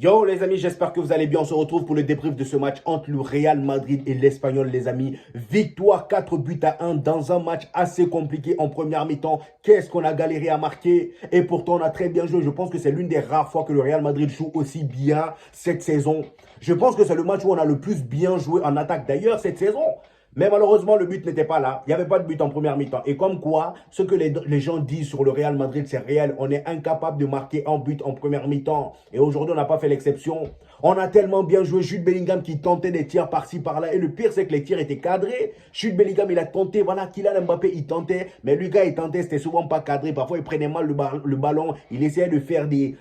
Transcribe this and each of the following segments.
Yo les amis, j'espère que vous allez bien. On se retrouve pour le débrief de ce match entre le Real Madrid et l'Espagnol les amis. Victoire 4 buts à 1 dans un match assez compliqué en première mi-temps. Qu'est-ce qu'on a galéré à marquer et pourtant on a très bien joué. Je pense que c'est l'une des rares fois que le Real Madrid joue aussi bien cette saison. Je pense que c'est le match où on a le plus bien joué en attaque d'ailleurs cette saison. Mais malheureusement, le but n'était pas là. Il n'y avait pas de but en première mi-temps. Et comme quoi, ce que les gens disent sur le Real Madrid, c'est réel. On est incapable de marquer un but en première mi-temps. Et aujourd'hui, on n'a pas fait l'exception. On a tellement bien joué. Jude Bellingham qui tentait des tirs par-ci, par-là. Et le pire, c'est que les tirs étaient cadrés. Jude Bellingham, il a tenté. Voilà, Kylian Mbappé, il tentait. Mais lui, gars, il tentait. C'était souvent pas cadré. Parfois, il prenait mal le ballon. Il essayait de faire des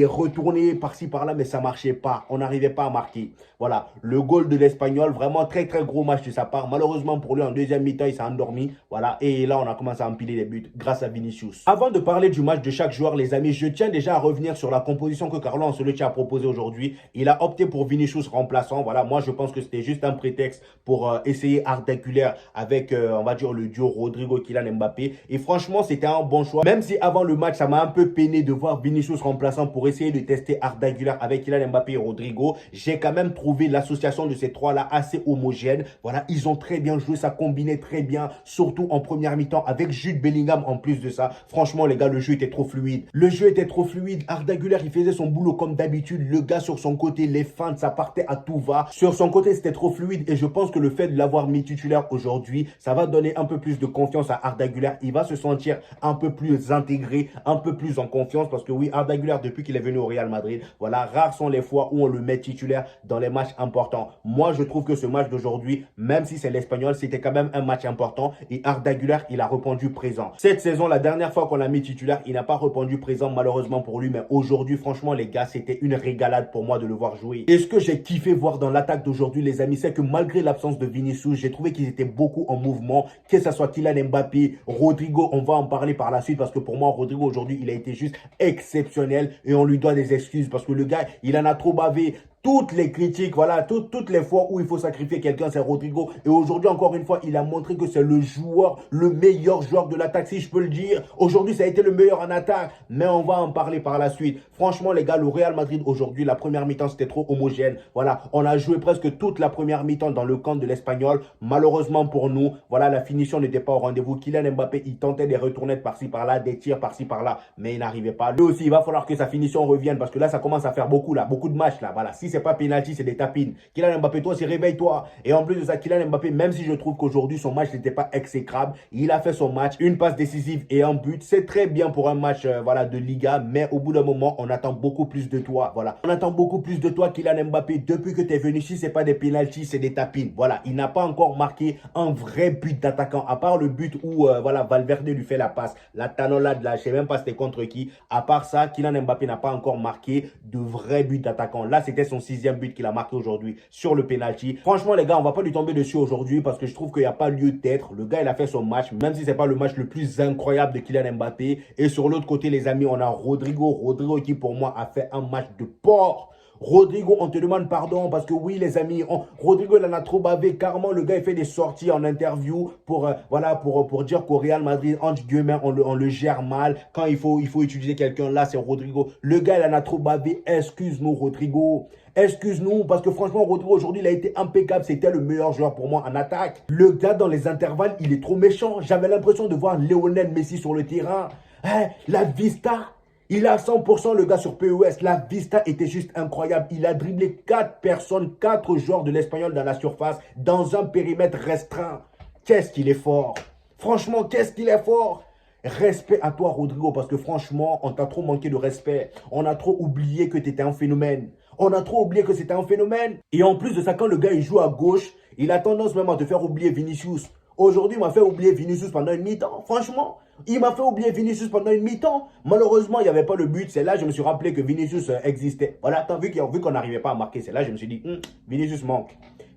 retournées par-ci, par-là. Mais ça ne marchait pas. On n'arrivait pas à marquer. Voilà, le goal de l'Espagnol. Vraiment, très, très gros match de sa part. Malheureusement pour lui, en deuxième mi-temps, il s'est endormi. Voilà, et là, on a commencé à empiler les buts grâce à Vinicius. Avant de parler du match de chaque joueur, les amis, je tiens déjà à revenir sur la composition que Carlo Ancelotti a proposée aujourd'hui. Il a opté pour Vinicius remplaçant. Voilà, moi, je pense que c'était juste un prétexte pour essayer Arda Güler avec, on va dire, le duo Rodrigo-Kylian Mbappé. Et franchement, c'était un bon choix. Même si avant le match, ça m'a un peu peiné de voir Vinicius remplaçant pour essayer de tester Arda Güler avec Kylian Mbappé et Rodrigo. J'ai quand même trouvé l'association de ces trois-là assez homogène. Voilà, ils ont très bien joué, ça combinait très bien, surtout en première mi-temps avec Jude Bellingham en plus de ça. Franchement, les gars, le jeu était trop fluide. Le jeu était trop fluide. Arda Güler, il faisait son boulot comme d'habitude. Le gars sur son côté, les feintes, ça partait à tout va. Sur son côté, c'était trop fluide et je pense que le fait de l'avoir mis titulaire aujourd'hui, ça va donner un peu plus de confiance à Arda Güler. Il va se sentir un peu plus intégré, un peu plus en confiance parce que oui, Arda Güler, depuis qu'il est venu au Real Madrid, voilà, rares sont les fois où on le met titulaire dans les matchs importants. Moi, je trouve que ce match d'aujourd'hui, même si c'est l'Espagnol, c'était quand même un match important et Arda Güler, il a répondu présent. Cette saison, la dernière fois qu'on l'a mis titulaire, il n'a pas répondu présent malheureusement pour lui, mais aujourd'hui, franchement, les gars, c'était une régalade pour moi de le voir jouer. Et ce que j'ai kiffé voir dans l'attaque d'aujourd'hui, les amis, c'est que malgré l'absence de Vinicius, j'ai trouvé qu'ils étaient beaucoup en mouvement, que ce soit Kylian Mbappé, Rodrigo, on va en parler par la suite parce que pour moi, Rodrigo aujourd'hui, il a été juste exceptionnel et on lui doit des excuses parce que le gars, il en a trop bavé. Toutes les critiques, voilà, toutes les fois où il faut sacrifier quelqu'un, c'est Rodrigo. Et aujourd'hui, encore une fois, il a montré que c'est le joueur, le meilleur joueur de l'attaque, si je peux le dire. Aujourd'hui, ça a été le meilleur en attaque. Mais on va en parler par la suite. Franchement, les gars, le Real Madrid aujourd'hui, la première mi-temps, c'était trop homogène. Voilà, on a joué presque toute la première mi-temps dans le camp de l'Espagnol. Malheureusement pour nous, voilà, la finition n'était pas au rendez-vous. Kylian Mbappé, il tentait des retournettes par-ci, par-là, des tirs par-ci, par-là. Mais il n'arrivait pas. Lui aussi, il va falloir que sa finition revienne parce que là, ça commence à faire beaucoup, là. Beaucoup de matchs, là. Voilà, si c'est pas pénalty, c'est des tapines. Kylian Mbappé, toi, c'est réveille-toi. Et en plus de ça, Kylian Mbappé, même si je trouve qu'aujourd'hui, son match n'était pas exécrable, il a fait son match, une passe décisive et un but. C'est très bien pour un match voilà, de Liga, mais au bout d'un moment, on attend beaucoup plus de toi. Voilà. On attend beaucoup plus de toi, Kylian Mbappé, depuis que tu es venu. Si ce n'est pas des pénaltys, c'est des tapines. Voilà. Il n'a pas encore marqué un vrai but d'attaquant, à part le but où voilà, Valverde lui fait la passe. La tanolade, là, je ne sais même pas c'était contre qui. À part ça, Kylian Mbappé n'a pas encore marqué de vrai but d'attaquant. Là, c'était son 6e but qu'il a marqué aujourd'hui sur le penalty. Franchement, les gars, on va pas lui tomber dessus aujourd'hui parce que je trouve qu'il n'y a pas lieu d'être. Le gars, il a fait son match, même si c'est pas le match le plus incroyable de Kylian Mbappé. Et sur l'autre côté, les amis, on a Rodrigo. Rodrigo qui, pour moi, a fait un match de porc. Rodrigo, on te demande pardon parce que oui, les amis, Rodrigo, il en a trop bavé. Carrément, le gars, il fait des sorties en interview pour, voilà, pour dire qu'au Real Madrid, entre guillemets, on le gère mal. Quand il faut utiliser quelqu'un, là, c'est Rodrigo. Le gars, il en a trop bavé. Excuse-nous, Rodrigo. Excuse-nous, parce que franchement, Rodrigo, aujourd'hui, il a été impeccable. C'était le meilleur joueur pour moi en attaque. Le gars, dans les intervalles, il est trop méchant. J'avais l'impression de voir Lionel Messi sur le terrain. Hein, la vista. Il a 100% le gars sur PES. La vista était juste incroyable. Il a dribblé 4 personnes, 4 joueurs de l'Espagnol dans la surface, dans un périmètre restreint. Qu'est-ce qu'il est fort. Franchement, qu'est-ce qu'il est fort. Respect à toi, Rodrigo, parce que franchement, on t'a trop manqué de respect. On a trop oublié que tu étais un phénomène. On a trop oublié que c'était un phénomène. Et en plus de ça, quand le gars il joue à gauche, il a tendance même à te faire oublier Vinicius. Aujourd'hui, il m'a fait oublier Vinicius pendant une mi-temps. Franchement, il m'a fait oublier Vinicius pendant une mi-temps. Malheureusement, il n'y avait pas le but. C'est là que je me suis rappelé que Vinicius existait. Voilà, vu qu'on n'arrivait pas à marquer, c'est là que je me suis dit, Vinicius manque.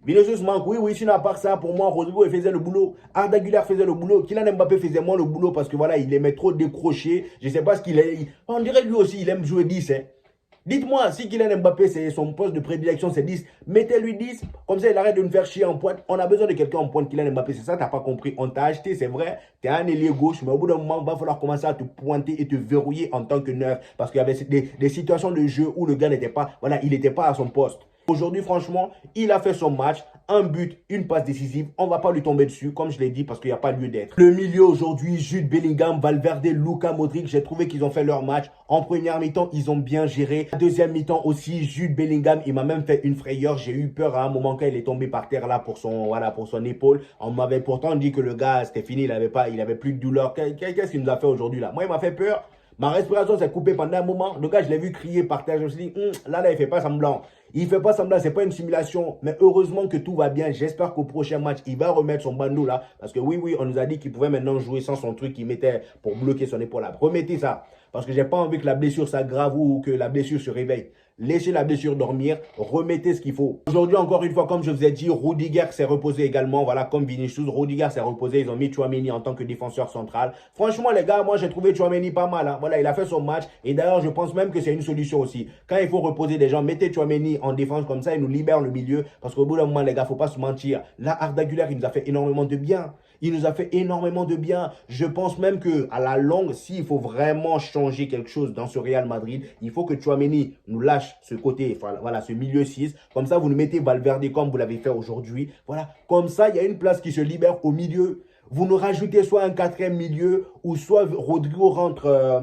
Vinicius manque, oui, sinon à part ça, pour moi, Rodrigo, il faisait le boulot. Arda Güler faisait le boulot. Kylian Mbappé faisait moins le boulot parce que voilà, il aimait trop décrocher. Je ne sais pas ce qu'il est. On dirait lui aussi, il aime jouer 10, hein. Dites-moi, si Kylian Mbappé, c'est son poste de prédilection, c'est 10, mettez-lui 10. Comme ça, il arrête de nous faire chier en pointe. On a besoin de quelqu'un en pointe, Kylian Mbappé. C'est ça, t'as pas compris. On t'a acheté, c'est vrai. Tu es un ailier gauche, mais au bout d'un moment, il va falloir commencer à te pointer et te verrouiller en tant que neuf. Parce qu'il y avait des situations de jeu où le gars n'était pas, voilà, il n'était pas à son poste. Aujourd'hui, franchement, il a fait son match. Un but, une passe décisive. On ne va pas lui tomber dessus, comme je l'ai dit, parce qu'il n'y a pas lieu d'être. Le milieu aujourd'hui, Jude Bellingham, Valverde, Luka Modric. J'ai trouvé qu'ils ont fait leur match. En première mi-temps, ils ont bien géré. En deuxième mi-temps aussi, Jude Bellingham, il m'a même fait une frayeur. J'ai eu peur à un moment quand il est tombé par terre là pour son épaule. On m'avait pourtant dit que le gars, c'était fini, il avait plus de douleur. Qu'est-ce qu'il nous a fait aujourd'hui là? Moi, il m'a fait peur. Ma respiration s'est coupée pendant un moment. Le gars, je l'ai vu crier par terre. Je me suis dit, là, il ne fait pas semblant. Il ne fait pas semblant, ce n'est pas une simulation. Mais heureusement que tout va bien. J'espère qu'au prochain match, il va remettre son bandeau là. Parce que oui, on nous a dit qu'il pouvait maintenant jouer sans son truc qu'il mettait pour bloquer son épaule là. Remettez ça. Parce que je n'ai pas envie que la blessure s'aggrave ou que la blessure se réveille. Laissez la blessure dormir, remettez ce qu'il faut. Aujourd'hui, encore une fois, comme je vous ai dit, Rudiger s'est reposé également. Voilà, comme Vinicius, Rudiger s'est reposé. Ils ont mis Tchouaméni en tant que défenseur central. Franchement, les gars, moi, j'ai trouvé Tchouaméni pas mal. Hein. Voilà, il a fait son match. Et d'ailleurs, je pense même que c'est une solution aussi. Quand il faut reposer des gens, mettez Tchouaméni en défense comme ça, il nous libère le milieu. Parce qu'au bout d'un moment, les gars, il ne faut pas se mentir. Là, Arda Güler, il nous a fait énormément de bien. Il nous a fait énormément de bien. Je pense même qu'à la longue, s'il faut vraiment changer quelque chose dans ce Real Madrid, il faut que Tchouaméni nous lâche ce côté, voilà, ce milieu 6. Comme ça, vous nous mettez Valverde comme vous l'avez fait aujourd'hui. Voilà, comme ça, il y a une place qui se libère au milieu. Vous nous rajoutez soit un quatrième milieu ou soit Rodrigo rentre,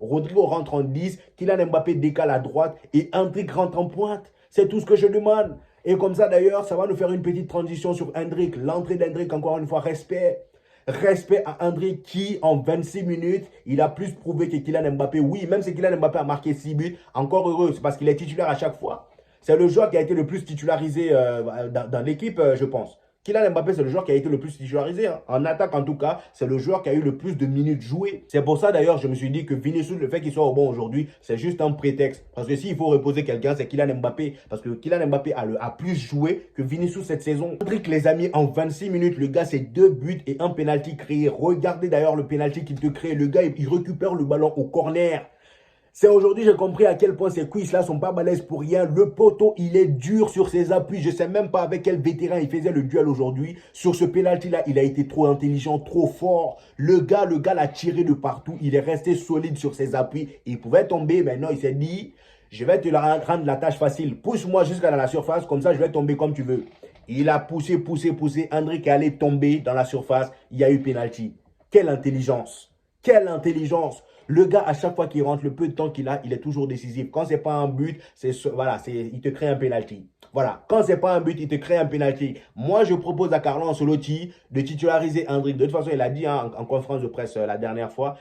Rodrigo rentre en 10, Kylian Mbappé décale à droite et Endrick rentre en pointe. C'est tout ce que je demande. Et comme ça, d'ailleurs, ça va nous faire une petite transition sur Endrick. L'entrée d'Endrick, encore une fois, respect. Respect à Endrick qui, en 26 minutes, il a plus prouvé que Kylian Mbappé. Oui, même si Kylian Mbappé a marqué 6 buts, encore heureux, c'est parce qu'il est titulaire à chaque fois. C'est le joueur qui a été le plus titularisé dans l'équipe, je pense. Kylian Mbappé, c'est le joueur qui a été le plus titularisé. Hein. En attaque, en tout cas, c'est le joueur qui a eu le plus de minutes jouées. C'est pour ça, d'ailleurs, je me suis dit que Vinicius, le fait qu'il soit au bon aujourd'hui, c'est juste un prétexte. Parce que s'il faut reposer quelqu'un, c'est Kylian Mbappé. Parce que Kylian Mbappé a plus joué que Vinicius cette saison. Endrick, les amis, en 26 minutes, le gars, c'est 2 buts et un penalty créé. Regardez d'ailleurs le penalty qu'il te crée. Le gars, il récupère le ballon au corner. C'est aujourd'hui j'ai compris à quel point ces quiz là sont pas balèzes pour rien. Le poteau, il est dur sur ses appuis. Je sais même pas avec quel vétéran il faisait le duel aujourd'hui. Sur ce penalty là, il a été trop intelligent, trop fort. Le gars l'a tiré de partout. Il est resté solide sur ses appuis. Il pouvait tomber, mais non, il s'est dit, je vais te rendre la tâche facile. Pousse-moi jusqu'à la surface, comme ça je vais tomber comme tu veux. Il a poussé. Endrick est allé tomber dans la surface. Il y a eu penalty. Quelle intelligence! Quelle intelligence! Le gars, à chaque fois qu'il rentre, le peu de temps qu'il a, il est toujours décisif. Quand ce n'est pas un but, il te crée un penalty. Voilà. Quand ce n'est pas un but, il te crée un penalty. Moi, je propose à Carlo Ancelotti de titulariser Endrick. De toute façon, il a dit hein, en conférence de presse la dernière fois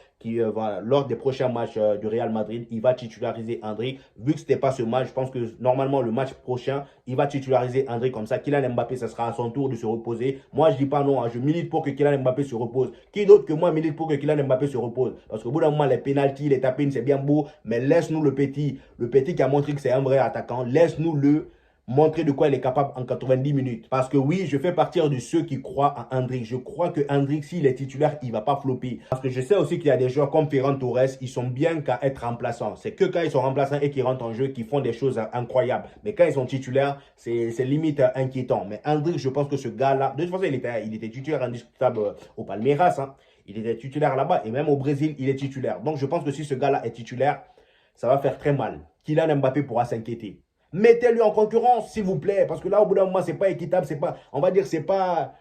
lors des prochains matchs du Real Madrid, il va titulariser Endrick. Vu que ce n'était pas ce match, je pense que normalement, le match prochain, il va titulariser Endrick comme ça. Kylian Mbappé, ça sera à son tour de se reposer. Moi, je ne dis pas non. Hein, je milite pour que Kylian Mbappé se repose. Qui d'autre que moi milite pour que Kylian Mbappé se repose? Parce qu'au bout d'un moment, les pénaltys, les tapines, c'est bien beau. Mais laisse-nous le petit qui a montré que c'est un vrai attaquant. Laisse-nous le montrer de quoi il est capable en 90 minutes. Parce que oui, je fais partie de ceux qui croient à Endrick. Je crois que Endrick, s'il est titulaire, il ne va pas flopper. Parce que je sais aussi qu'il y a des joueurs comme Ferran Torres, ils sont bien qu'à être remplaçants. C'est que quand ils sont remplaçants et qu'ils rentrent en jeu, qu'ils font des choses incroyables. Mais quand ils sont titulaires, c'est limite inquiétant. Mais Endrick, je pense que ce gars-là, de toute façon, il était titulaire indiscutable au Palmeiras. Hein. Il était titulaire là-bas. Et même au Brésil, il est titulaire. Donc, je pense que si ce gars-là est titulaire, ça va faire très mal. Kylian Mbappé pourra s'inquiéter. Mettez-lui en concurrence, s'il vous plaît. Parce que là, au bout d'un moment, c'est pas équitable. On va dire, c'est pas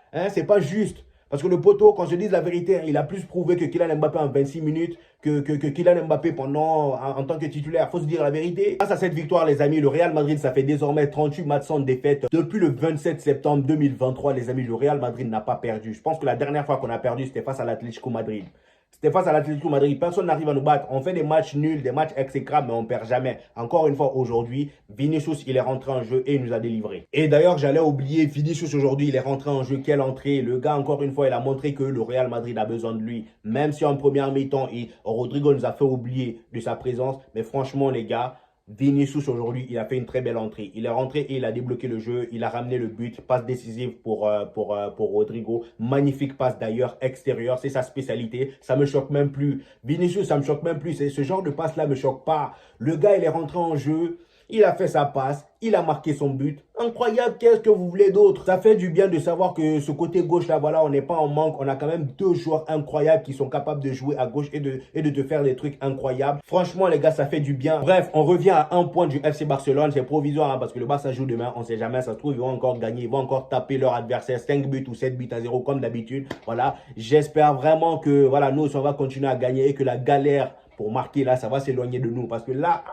juste. Parce que le poteau, quand je dis la vérité, il a plus prouvé que Kylian Mbappé en 26 minutes que Kylian Mbappé en tant que titulaire. Il faut se dire la vérité. Grâce à cette victoire, les amis, le Real Madrid, ça fait désormais 38 matchs sans défaite. Depuis le 27 septembre 2023, les amis, le Real Madrid n'a pas perdu. Je pense que la dernière fois qu'on a perdu, c'était face à l'Atlético Madrid. C'était face à l'Atlético Madrid. Personne n'arrive à nous battre. On fait des matchs nuls, des matchs exécrables, mais on ne perd jamais. Encore une fois, aujourd'hui, Vinicius, il est rentré en jeu et il nous a délivré. Et d'ailleurs, j'allais oublier, Vinicius, aujourd'hui, il est rentré en jeu. Quelle entrée. Le gars, encore une fois, il a montré que le Real Madrid a besoin de lui. Même si en première mi-temps, Rodrigo nous a fait oublier de sa présence. Mais franchement, les gars, Vinicius aujourd'hui, il a fait une très belle entrée. Il est rentré et il a débloqué le jeu. Il a ramené le but. Passe décisive pour Rodrigo. Magnifique passe d'ailleurs extérieur. C'est sa spécialité. Ça me choque même plus. Vinicius, ça me choque même plus. Ce genre de passe-là me choque pas. Le gars, il est rentré en jeu. Il a fait sa passe, il a marqué son but. Incroyable, qu'est-ce que vous voulez d'autre? Ça fait du bien de savoir que ce côté gauche là, voilà, on n'est pas en manque. On a quand même deux joueurs incroyables qui sont capables de jouer à gauche et de te faire des trucs incroyables. Franchement, les gars, ça fait du bien. Bref, on revient à un point du FC Barcelone. C'est provisoire hein, parce que le Barça joue demain. On ne sait jamais, ça se trouve, ils vont encore gagner. Ils vont encore taper leur adversaire 5 buts ou 7 buts à 0 comme d'habitude. Voilà, j'espère vraiment que voilà, nous, on va continuer à gagner et que la galère pour marquer là, ça va s'éloigner de nous. Parce que là,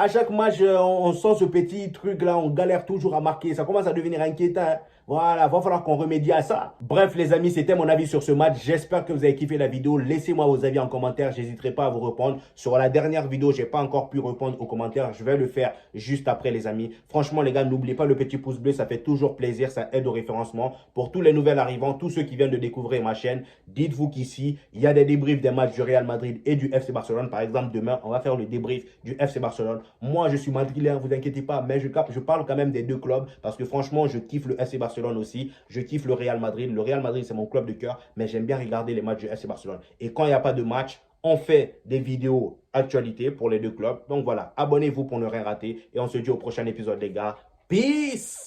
à chaque match, on sent ce petit truc-là, on galère toujours à marquer. Ça commence à devenir inquiétant. Hein. Voilà, va falloir qu'on remédie à ça. Bref, les amis, c'était mon avis sur ce match. J'espère que vous avez kiffé la vidéo. Laissez-moi vos avis en commentaire. J'hésiterai pas à vous répondre. Sur la dernière vidéo, j'ai pas encore pu répondre aux commentaires. Je vais le faire juste après, les amis. Franchement, les gars, n'oubliez pas le petit pouce bleu. Ça fait toujours plaisir. Ça aide au référencement. Pour tous les nouvelles arrivants, tous ceux qui viennent de découvrir ma chaîne, dites-vous qu'ici, il y a des débriefs des matchs du Real Madrid et du FC Barcelone. Par exemple, demain, on va faire le débrief du FC Barcelone. Moi, je suis madrilène, vous inquiétez pas, mais je parle quand même des deux clubs parce que franchement, je kiffe le FC Barcelone aussi. Je kiffe le Real Madrid. Le Real Madrid, c'est mon club de cœur, mais j'aime bien regarder les matchs du FC Barcelone. Et quand il n'y a pas de match, on fait des vidéos actualité pour les deux clubs. Donc voilà, abonnez-vous pour ne rien rater et on se dit au prochain épisode, les gars. Peace!